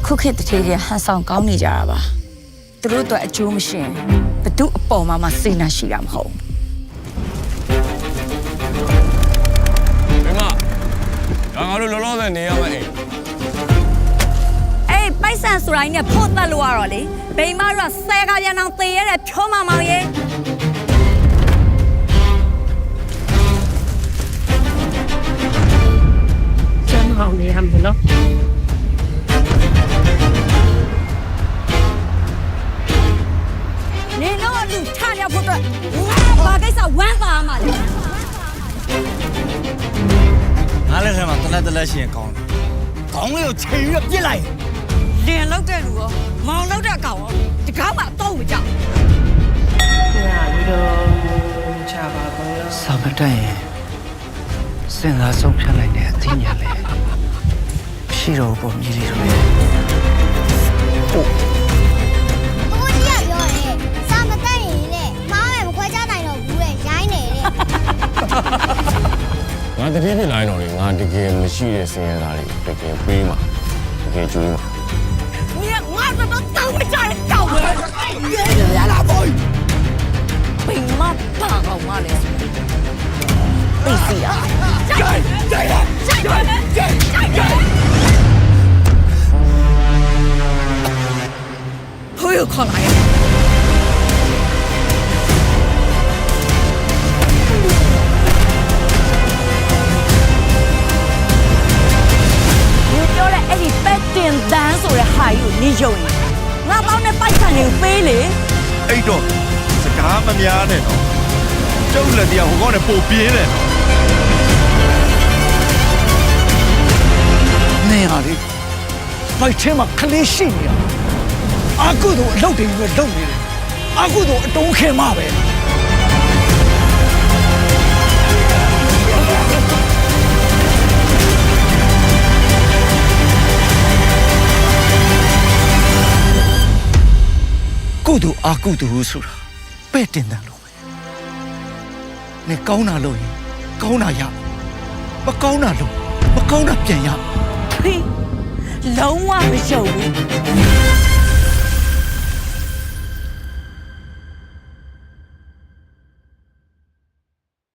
ခုခေတ်တထေးကြီးဟန်ဆောင်ကောင်းနေကြတာပါသူတို့တော့အကျိုးမရှိရင်ဘသူအပေါ်မှာစိတ်နှရှိတာမဟုတ်မိမငါတို့လောလောဆယ်နေရမယ်အေးပိုက်ဆန်ဆိုတိုင်းနဲ့ဖို့တက်လို့ရတော့လေဘိမတို့ကဆဲကားပြန်အောင်သေရတဲ့ဖြိုးမောင်ရဲ့ကျမ်းအောင်နေရမယ်နော်နေတော့လူထားရဖို့တော့ဘာကိစ္စဝမ်းသာမှာလဲငါလည်းထဲမှာတလက်ရှိရင်ကောင်းတယ်။ခေါင်းလေးကိုချိန်ပြီးပြစ်လိုက်။လင်လောက်တဲ့လူရောမောင်လောက်တဲ့ကောင်ရောဒီကောင်းမှတော့မကြောက်။ညာပြီးတော့ချပါတော့ စာမတက်ရင်စဉ်းစားဆုံးဖြတ်လိုက်တဲ့အသိဉာဏ်လေရှိတော့ပုံကြီးတွေဆိုရင်ကိုကြီးကပြောတယ်စာမတက်ရင်လေမားမယ်မခွဲခြားနိုင်တော့ဘူးလေရိုင်းနေတယ်ငါတတိပြလိုက်တော့လေငါတကယ်မရှိတဲ့စင်ရတာတွေတကယ်ပေးမှာတကယ်ကျွေးမှာ你我这都当不着人搞的，ရလာဘော်被妈打到我嘞，对死呀！好有可能呀！你叫来哎，你白点单数的还有你有呢？我帮你摆上牛背嘞。အဲ့တော့စကားမများနဲ့တော့ကျုပ်လက်တရားဟိုကောင်းနဲ့ပို့ပြင်းတယ်နေရလေမိုက်ထဲမှာခလေးရှိနေရအာကုတို့အလုပ်တွေပဲလုပ်နေတယ်အာကုတို့အတုံးခင်မှာပဲကုတို့အာကုတို့ဆိုတာပဲ့တင်တယ်လို့ပဲနေကောင်းတာလို့ရင်ကောင်းတာရမကောင်းတာလို့မကောင်းတာပြန်ရ呸！လုံးဝမယုံဘူး